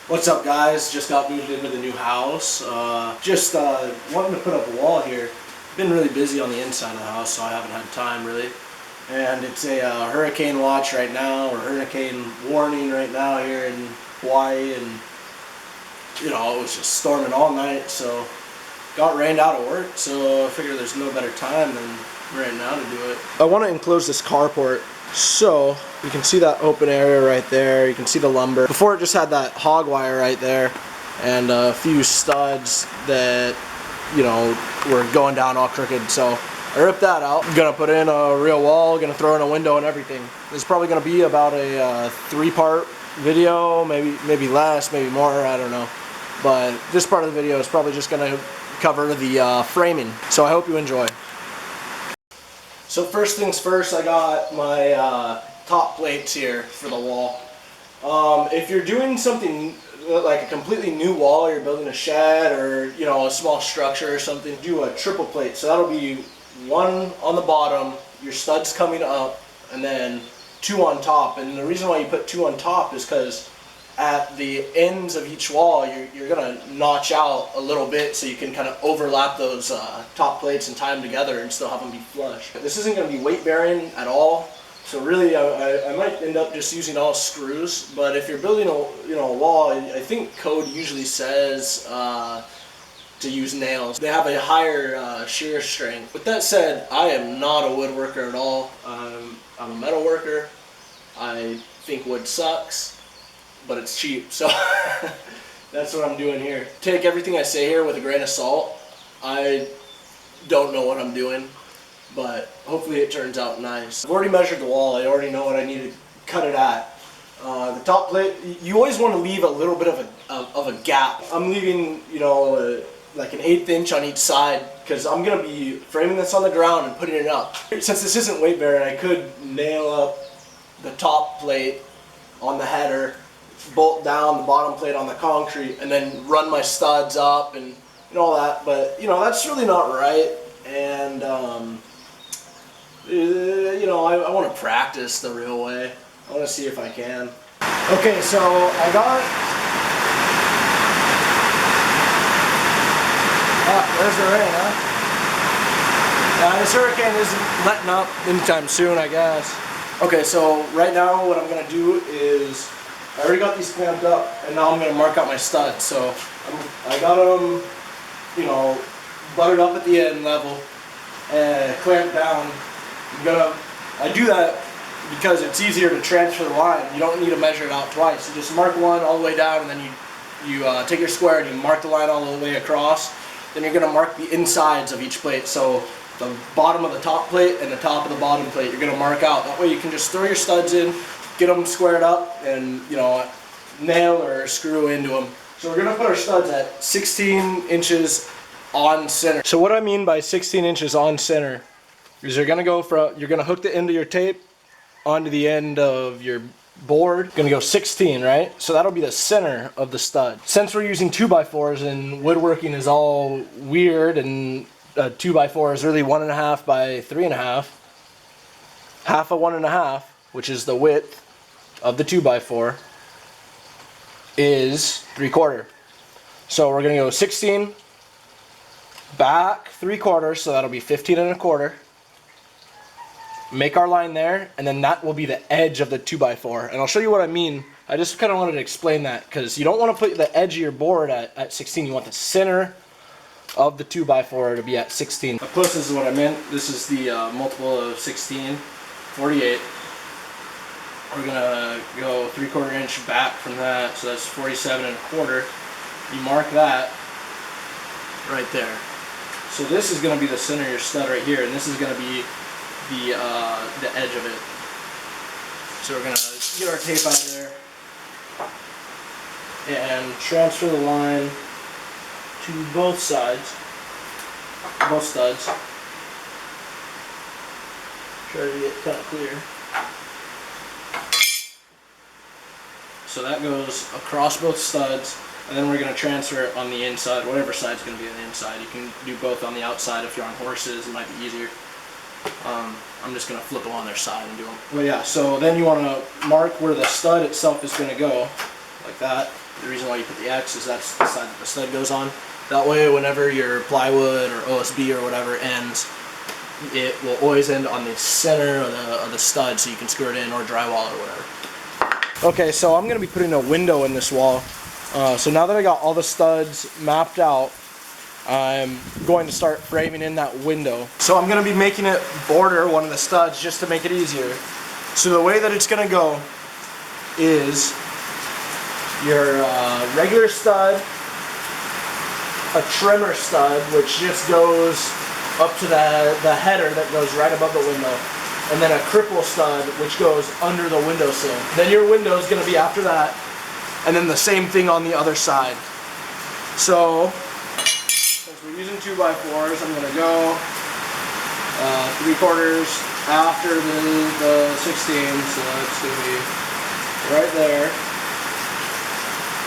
What's up, guys? Just got moved into the new house. Wanting to put up a wall here. Been really busy on the inside of the house, so I haven't had time really. And it's a hurricane watch right now, or hurricane warning right now here in Hawaii, and it was just storming all night. So got rained out of work, so I figure there's no better time than right now to do it. I want to enclose this carport. So you can see that open area right there. You can see the lumber. Before it just had that hog wire right there and a few studs that were going down all crooked. So I ripped that out. I'm gonna put in a real wall, gonna throw in a window and everything. This is probably gonna be about a 3-part video, maybe less, maybe more, I don't know. But this part of the video is probably just gonna cover the framing. So I hope you enjoy. So first things first, I got my top plates here for the wall. If you're doing something like a completely new wall, you're building a shed or a small structure or something, do a triple plate. So that'll be 1 on the bottom, your studs coming up, and then 2 on top. And the reason why you put 2 on top is because at the ends of each wall, you're gonna notch out a little bit so you can kind of overlap those top plates and tie them together and still have them be flush. This isn't gonna be weight bearing at all, so really I might end up just using all screws. But if you're building a wall, I think code usually says to use nails. They have a higher shear strength. With that said, I am not a woodworker at all. I'm a metal worker. I think wood sucks, but it's cheap, so that's what I'm doing here. Take everything I say here with a grain of salt. I don't know what I'm doing, but hopefully it turns out nice. I've already measured the wall. I already know what I need to cut it at. The top plate, you always want to leave a little bit of a gap. I'm leaving, like an 1/8 inch on each side, because I'm going to be framing this on the ground and putting it up. Since this isn't weight bearing, I could nail up the top plate on the header, bolt down the bottom plate on the concrete, and then run my studs up and all that. But that's really not right. And I want to practice the real way. I want to see if I can. Okay, so I got there's the rain, huh? This hurricane isn't letting up anytime soon, I guess. Okay, so right now what I'm gonna do is, I already got these clamped up, and now I'm going to mark out my studs. So I got them, buttered up at the end level and clamped down. I do that because it's easier to transfer the line. You don't need to measure it out twice. You just mark one all the way down, and then you take your square and you mark the line all the way across. Then you're going to mark the insides of each plate. So the bottom of the top plate and the top of the bottom plate, you're going to mark out. That way you can just throw your studs in, get them squared up, and nail or screw into them. So we're gonna put our studs at 16 inches on center. So what I mean by 16 inches on center is you're gonna hook the end of your tape onto the end of your board. Gonna go 16, right? So that'll be the center of the stud. Since we're using 2x4s and woodworking is all weird, and a 2x4 is really 1.5 by 3.5, half of 1.5, which is the width of the 2x4, is 3/4. So we're gonna go 16 back 3/4, so that'll be 15 1/4. Make our line there, and then that will be the edge of the 2x4. And I'll show you what I mean. I just kind of wanted to explain that, because you don't want to put the edge of your board at 16. You want the center of the 2x4 to be at 16. Up close, this is what I meant. This is the multiple of 16, 48. We're gonna go 3/4 inch back from that, so that's 47 1/4. You mark that right there. So this is gonna be the center of your stud right here, and this is gonna be the edge of it. So we're gonna get our tape out of there and transfer the line to both sides, both studs. Try to get kind of clear. So that goes across both studs, and then we're going to transfer it on the inside, whatever side's going to be on the inside. You can do both on the outside if you're on horses, it might be easier. I'm just going to flip them on their side and do them. Well, yeah, so then you want to mark where the stud itself is going to go. like that. The reason why you put the X is that's the side that the stud goes on. That way, whenever your plywood or OSB or whatever ends, it will always end on the center of the stud, so you can screw it in, or drywall or whatever. Okay, so I'm going to be putting a window in this wall. So now that I got all the studs mapped out, I'm going to start framing in that window. So I'm going to be making it border one of the studs just to make it easier. So the way that it's going to go is your regular stud, a trimmer stud, which just goes up to the header that goes right above the window, and then a cripple stud, which goes under the windowsill. Then your window is going to be after that, and then the same thing on the other side. So, since we're using 2x4s, I'm going to go 3/4 after the 16, so that's going to be right there.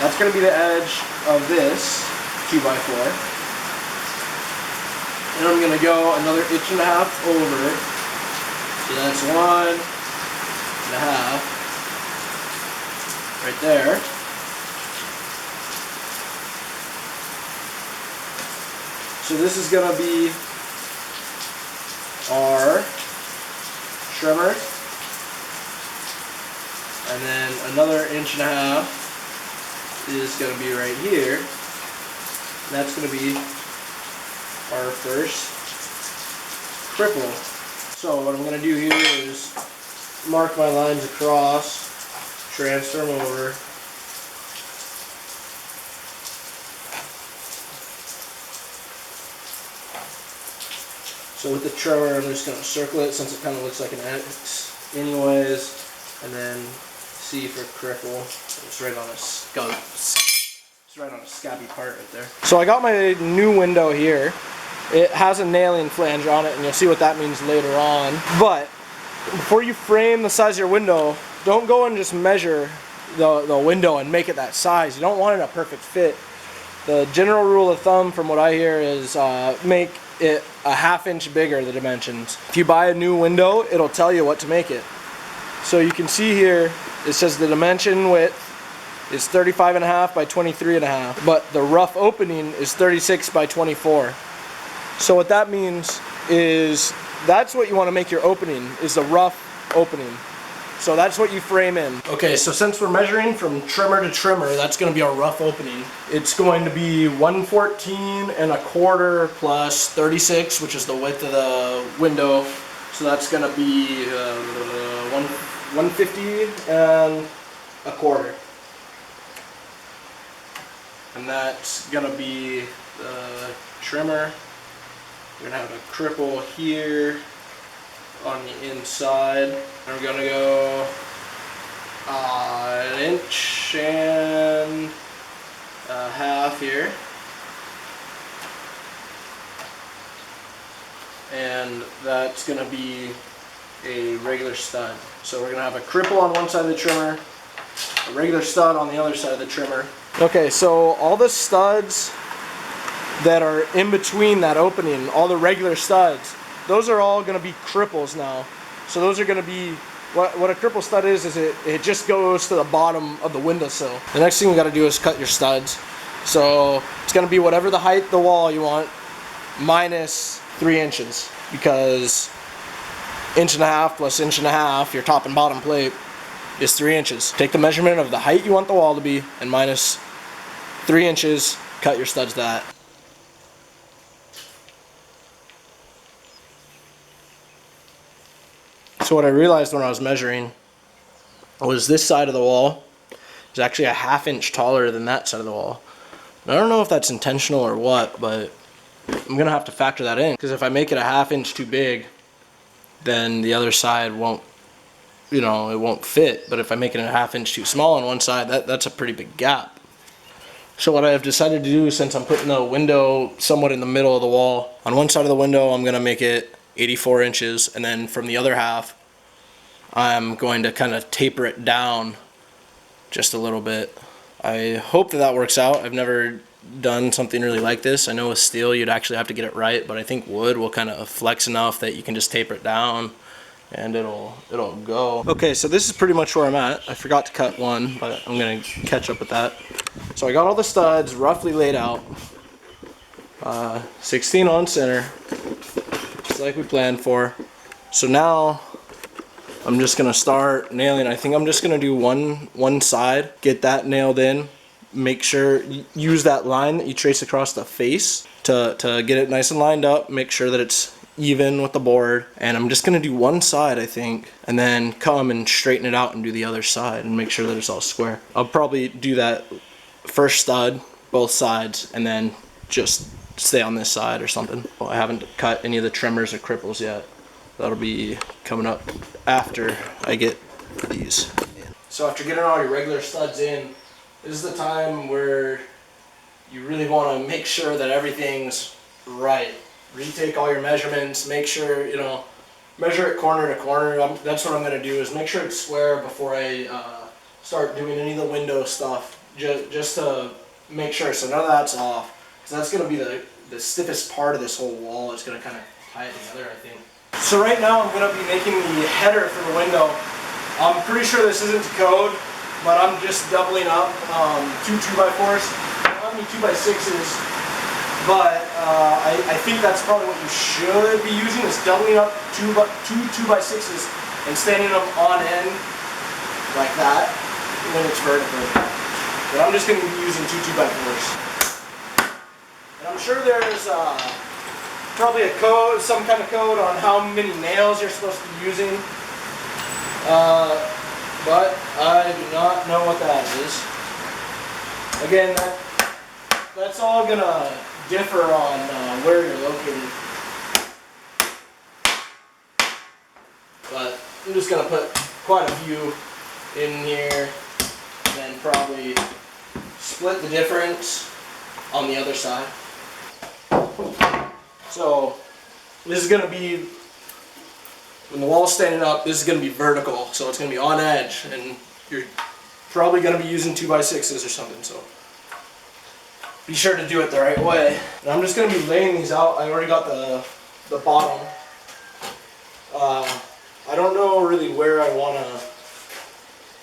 That's going to be the edge of this 2x4. And I'm going to go another 1.5 inches over. So that's 1.5 right there. So this is going to be our trimmer. And then another 1.5 inches is going to be right here. And that's going to be our first cripple. So what I'm going to do here is mark my lines across, transfer them over. So with the trimmer, I'm just going to circle it since it kind of looks like an X anyways, and then C for cripple. It's right on a scabby part right there. So I got my new window here. It has a nailing flange on it, and you'll see what that means later on. But before you frame the size of your window, don't go and just measure the window and make it that size. You don't want it a perfect fit. The general rule of thumb from what I hear is make it a 1/2 inch bigger, the dimensions. If you buy a new window, it'll tell you what to make it. So you can see here, it says the dimension width is 35.5 by 23.5, but the rough opening is 36 by 24. So what that means is that's what you want to make your opening, is the rough opening. So that's what you frame in. Okay, so since we're measuring from trimmer to trimmer, that's going to be our rough opening. It's going to be 114.25 plus 36, which is the width of the window. So that's going to be 150.25. And that's going to be the trimmer. We're going to have a cripple here on the inside. And we're going to go 1.5 inches here. And that's going to be a regular stud. So we're going to have a cripple on one side of the trimmer, a regular stud on the other side of the trimmer. Okay, so all the studs that are in between that opening, all the regular studs, those are all going to be cripples now. So those are going to be, what a cripple stud is it just goes to the bottom of the windowsill. The next thing you got to do is cut your studs. So it's going to be whatever the height of the wall you want, minus 3 inches, because 1.5 inches plus 1.5 inches, your top and bottom plate, is 3 inches. Take the measurement of the height you want the wall to be and minus 3 inches, cut your studs to that. So what I realized when I was measuring was this side of the wall is actually a 1/2 inch taller than that side of the wall. And I don't know if that's intentional or what, but I'm gonna have to factor that in, because if I make it a 1/2 inch too big, then the other side won't, it won't fit. But if I make it a 1/2 inch too small on one side, that's a pretty big gap. So what I've decided to do, since I'm putting the window somewhat in the middle of the wall, on one side of the window I'm gonna make it 84 inches, and then from the other half I'm going to kind of taper it down just a little bit. I hope that works out. I've never done something really like this. I know with steel you'd actually have to get it right, but I think wood will kind of flex enough that you can just taper it down and it'll go. Okay, so this is pretty much where I'm at. I forgot to cut one, but I'm gonna catch up with that. So I got all the studs roughly laid out. 16 on center, just like we planned for. So now I'm just gonna start nailing. I think I'm just gonna do one side, get that nailed in. Make sure use that line that you trace across the face to get it nice and lined up. Make sure that it's even with the board, and I'm just gonna do one side, I think, and then come and straighten it out and do the other side and make sure that it's all square. I'll probably do that first stud, both sides, and then just stay on this side or something. Well, I haven't cut any of the trimmers or cripples yet. That'll be coming up after I get these in. So after getting all your regular studs in, this is the time where you really want to make sure that everything's right. Retake all your measurements, make sure, you know, measure it corner to corner. That's what I'm going to do, is make sure it's square before I start doing any of the window stuff, just to make sure so none of that's off. Because that's going to be the stiffest part of this whole wall. It's going to kind of tie it together, I think. So right now I'm going to be making the header for the window. I'm pretty sure this isn't to code, but I'm just doubling up 2 2x4s. I don't have any 2x6s, but I think that's probably what you should be using, is doubling up two 2x6s and standing them on end like that when it's vertical. But I'm just going to be using 2 2x4s. And I'm sure there's probably a code, some kind of code on how many nails you're supposed to be using. But I do not know what that is. Again, that's all gonna differ on where you're located. But I'm just gonna put quite a few in here, and then probably split the difference on the other side. So this is gonna be, when the wall's standing up, this is going to be vertical, so it's going to be on edge, and you're probably going to be using 2x6s or something, so be sure to do it the right way. And I'm just going to be laying these out. I already got the bottom. I don't know really where I want to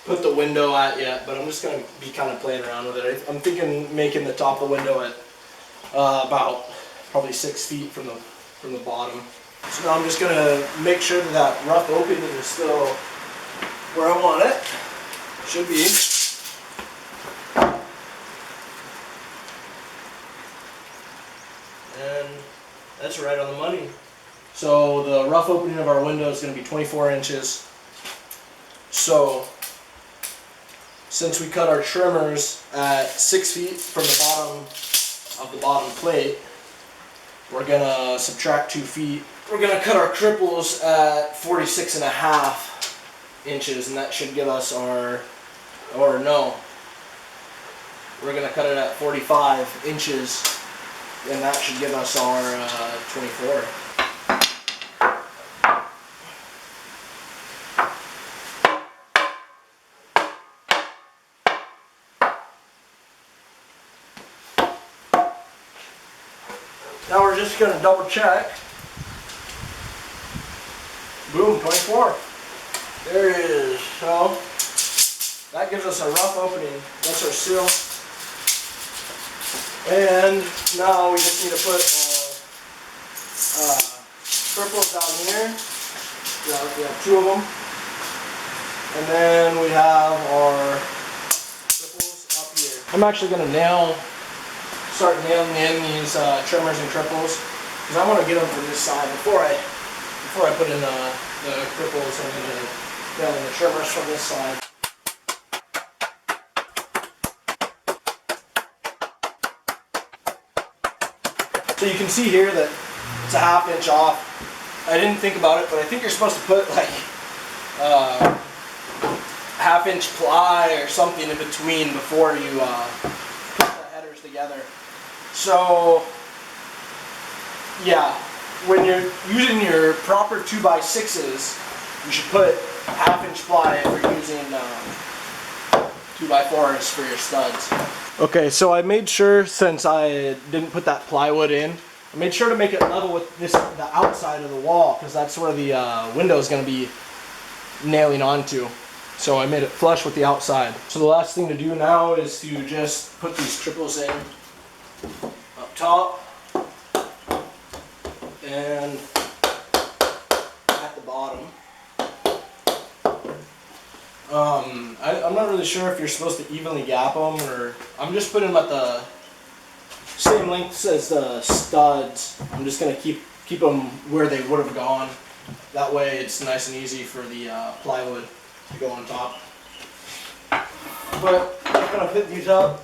put the window at yet, but I'm just going to be kind of playing around with it. I'm thinking making the top of the window at about probably 6 feet from the bottom. So now I'm just going to make sure that rough opening is still where I want it. Should be. And that's right on the money. So the rough opening of our window is going to be 24 inches. So since we cut our trimmers at 6 feet from the bottom of the bottom plate, we're going to subtract 2 feet. We're going to cut our cripples at 46.5 inches, and that should give us our, or no, we're going to cut it at 45 inches, and that should give us our 24. Now we're just going to double check. Boom, 24. There it is. So that gives us a rough opening. That's our seal. And now we just need to put our cripples down here. We have 2 of them. And then we have our cripples up here. I'm actually going to start nailing in these trimmers and cripples, because I want to get them from this side before I put in the cripples. I'm going to nail in the trimmers from this side. So you can see here that it's a 1/2 inch off. I didn't think about it, but I think you're supposed to put like 1/2 inch ply or something in between before you put the headers together. So yeah, when you're using your proper 2x6s, you should put 1/2 inch ply if you're using 2x4s for your studs. Okay, so I made sure, since I didn't put that plywood in, made sure to make it level with the outside of the wall, because that's where the window is going to be nailing onto. So I made it flush with the outside. So the last thing to do now is to just put these triples in up top and at the bottom. I'm not really sure if you're supposed to evenly gap them, or I'm just putting them at the same length as the studs. I'm just gonna keep them where they would have gone. That way it's nice and easy for the plywood to go on top. But I'm gonna put these up,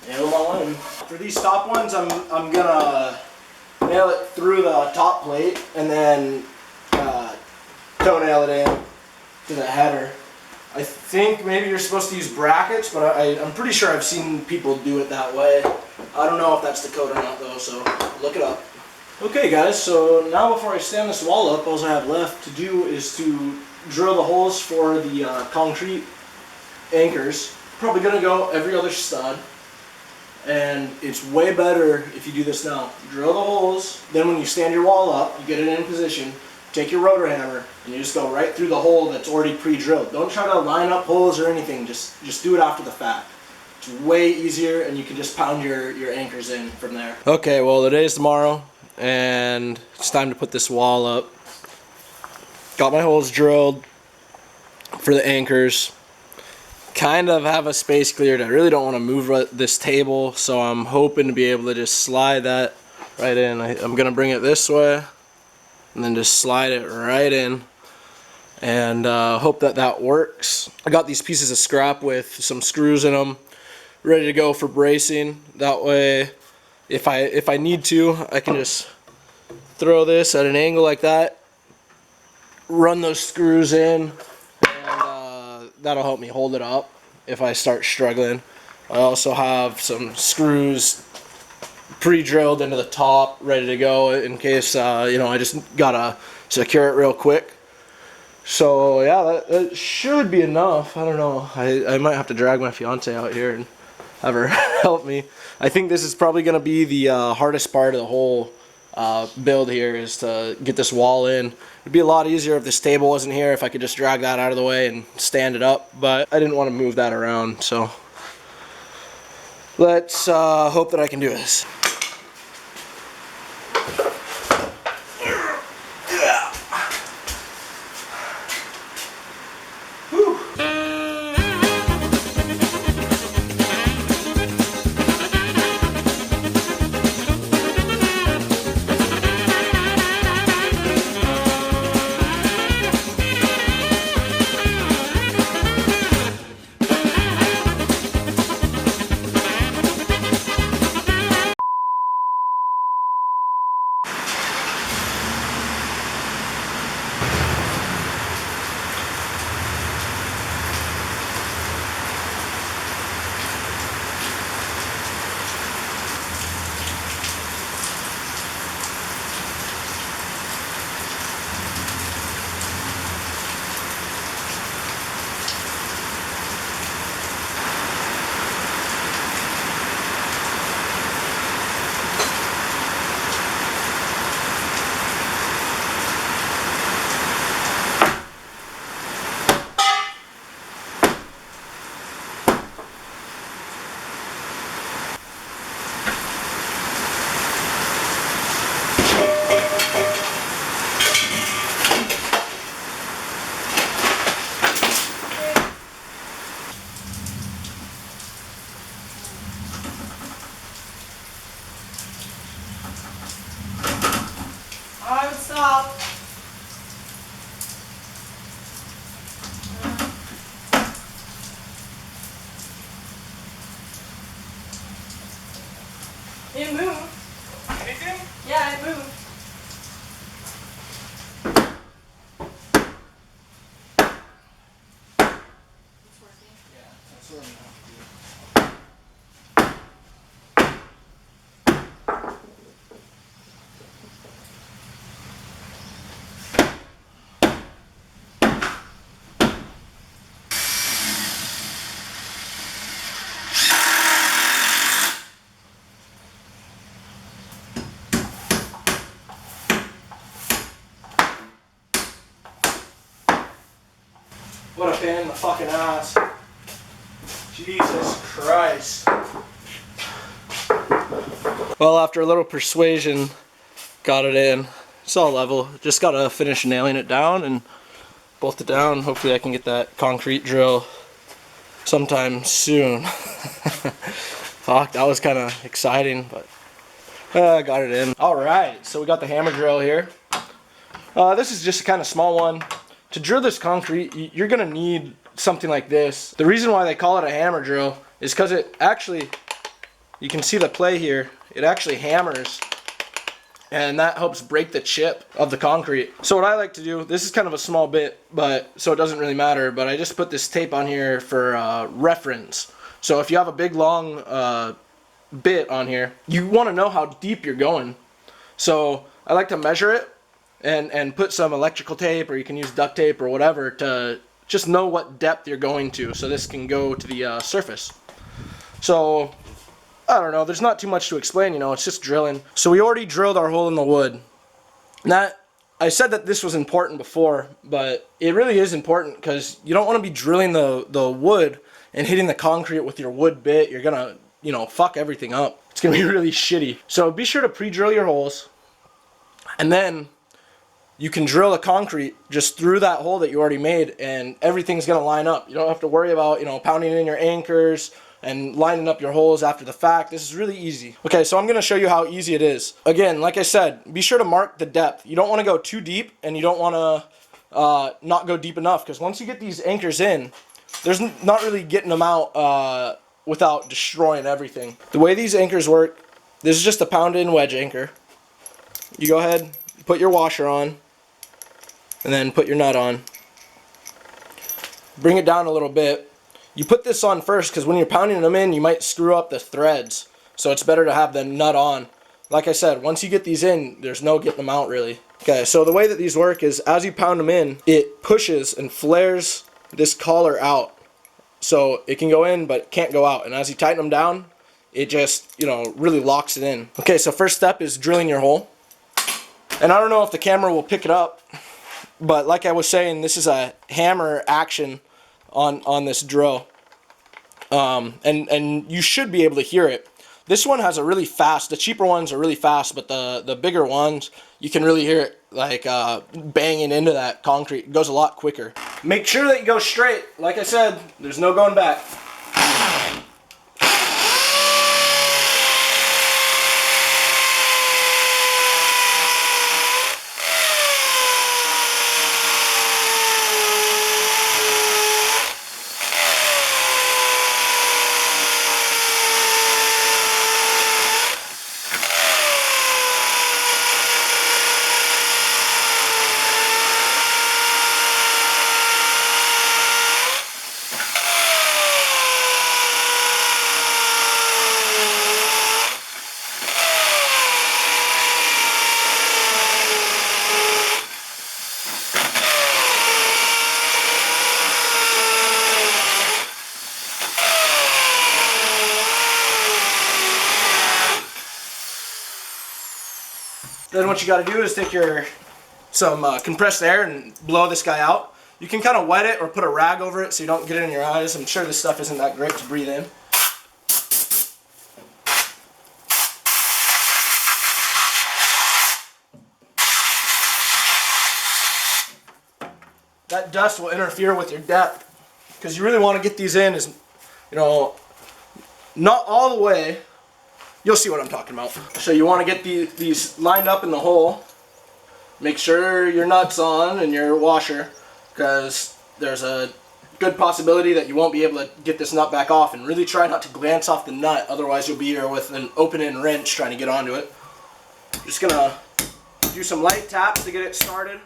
nail them all in. For these top ones, I'm gonna nail it through the top plate and then toenail it in to the header. I think maybe you're supposed to use brackets, but I'm pretty sure I've seen people do it that way. I don't know if that's the code or not though, so look it up. Okay guys, so now before I stand this wall up, all I have left to do is to drill the holes for the concrete anchors. Probably gonna go every other stud, and it's way better if you do this now. Drill the holes, then when you stand your wall up, you get it in position, take your rotor hammer, and you just go right through the hole that's already pre-drilled. Don't try to line up holes or anything, just do it after the fact. It's way easier, and you can just pound your anchors in from there. Okay, well the day's tomorrow, and it's time to put this wall up. Got my holes drilled for the anchors. Kind of have a space cleared. I really don't want to move this table, so I'm hoping to be able to just slide that right in. I'm gonna bring it this way and then just slide it right in, and hope that works. I got these pieces of scrap with some screws in them ready to go for bracing. That way if I need to, I can just throw this at an angle like that, run those screws in, and that'll help me hold it up if I start struggling. I also have some screws pre-drilled into the top, ready to go in case I just gotta secure it real quick. So yeah, that should be enough. I don't know. I might have to drag my fiance out here and have her help me. I think this is probably gonna be the hardest part of the whole build here, is to get this wall in. It'd be a lot easier if this table wasn't here, if I could just drag that out of the way and stand it up, but I didn't want to move that around, so let's hope that I can do this. Stop. It moved. Anything? Yeah, it moved. It's working. Yeah, that's what I'm gonna have to do. pain in the fucking ass. Jesus Christ. Well, after a little persuasion, got it in. It's all level. Just gotta finish nailing it down and bolt it down. Hopefully I can get that concrete drill sometime soon. Fuck, that was kind of exciting, but I got it in. Alright, so we got the hammer drill here. This is just a kind of small one. To drill this concrete, you're gonna need something like this. The reason why they call it a hammer drill is because it actually, you can see the play here, it actually hammers, and that helps break the chip of the concrete. So what I like to do, this is kind of a small bit, but so it doesn't really matter, but I just put this tape on here for reference. So if you have a big long bit on here, you want to know how deep you're going. So I like to measure it and put some electrical tape, or you can use duct tape or whatever to just know what depth you're going to, so this can go to the surface. So I don't know, there's not too much to explain, you know, it's just drilling. So we already drilled our hole in the wood. Now, I said that this was important before, but it really is important because you don't want to be drilling the wood and hitting the concrete with your wood bit. You're gonna, you know, fuck everything up. It's gonna be really shitty. So be sure to pre-drill your holes, and then you can drill the concrete just through that hole that you already made, and everything's gonna line up. You don't have to worry about, you know, pounding in your anchors and lining up your holes after the fact. This is really easy. Okay, so I'm gonna show you how easy it is. Again, like I said, be sure to mark the depth. You don't wanna go too deep, and you don't wanna not go deep enough, because once you get these anchors in, there's not really getting them out without destroying everything. The way these anchors work, this is just a pound-in wedge anchor. You go ahead, put your washer on, and then put your nut on. Bring it down a little bit. You put this on first because when you're pounding them in, you might screw up the threads. So it's better to have the nut on. Like I said, once you get these in, there's no getting them out really. Okay, so the way that these work is as you pound them in, it pushes and flares this collar out. So it can go in, but can't go out. And as you tighten them down, it just, you know, really locks it in. Okay, so first step is drilling your hole. And I don't know if the camera will pick it up, but like I was saying, this is a hammer action on this drill, and you should be able to hear it. This one has a really fast, the cheaper ones are really fast, but the bigger ones, you can really hear it like banging into that concrete. It goes a lot quicker. Make sure that you go straight. Like I said, there's no going back. Then what you got to do is take some compressed air and blow this guy out. You can kind of wet it or put a rag over it so you don't get it in your eyes. I'm sure this stuff isn't that great to breathe in. That dust will interfere with your depth, because you really want to get these in as, you know, not all the way. You'll see what I'm talking about. So you want to get these lined up in the hole. Make sure your nut's on and your washer, because there's a good possibility that you won't be able to get this nut back off. And really try not to glance off the nut, otherwise you'll be here with an open-end wrench trying to get onto it. Just gonna do some light taps to get it started.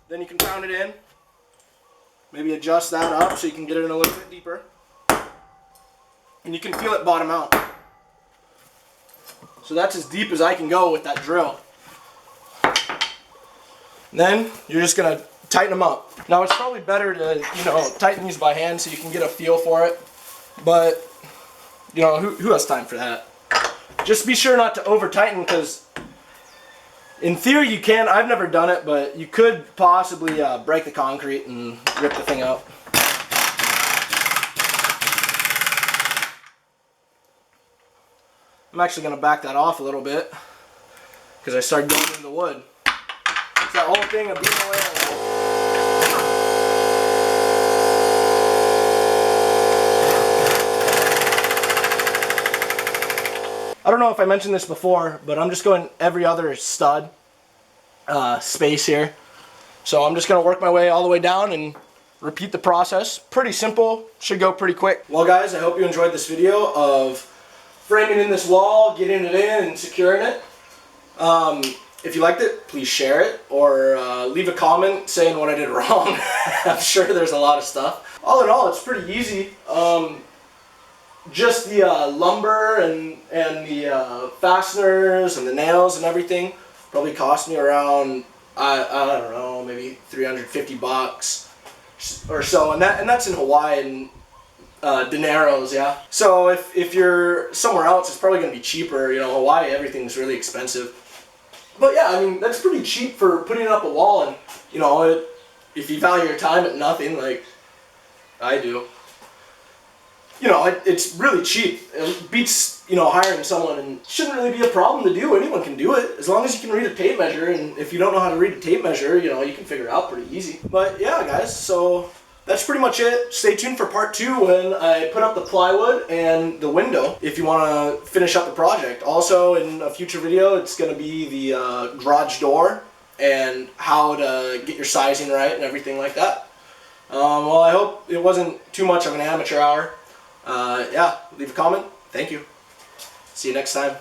Then you can pound it in. Maybe adjust that up so you can get it in a little bit deeper. And you can feel it bottom out. So that's as deep as I can go with that drill. Then you're just gonna tighten them up. Now it's probably better to, you know, tighten these by hand so you can get a feel for it. But, you know, who has time for that? Just be sure not to over tighten, because in theory you can. I've never done it, but you could possibly break the concrete and rip the thing up. I'm actually going to back that off a little bit because I started going into the wood. It's that whole thing of being away. I don't know if I mentioned this before, but I'm just going every other stud space here. So I'm just going to work my way all the way down and repeat the process. Pretty simple, should go pretty quick. Well guys, I hope you enjoyed this video of framing in this wall, getting it in and securing it. If you liked it, please share it or leave a comment saying what I did wrong. I'm sure there's a lot of stuff. All in all, it's pretty easy. Just the lumber and the fasteners and the nails and everything probably cost me around, I don't know, maybe $350 or so, and that's in Hawaii and dineros, yeah. So if you're somewhere else, it's probably going to be cheaper. You know, Hawaii, everything's really expensive. But yeah, I mean, that's pretty cheap for putting up a wall, and you know, if you value your time at nothing like I do, you know, it's really cheap. It beats, you know, hiring someone, and shouldn't really be a problem to do. Anyone can do it as long as you can read a tape measure, and if you don't know how to read a tape measure, you know, you can figure it out pretty easy. But yeah, guys, so that's pretty much it. Stay tuned for part 2 when I put up the plywood and the window if you want to finish up the project. Also, in a future video, it's going to be the garage door and how to get your sizing right and everything like that. Well, I hope it wasn't too much of an amateur hour. Yeah, leave a comment. Thank you. See you next time.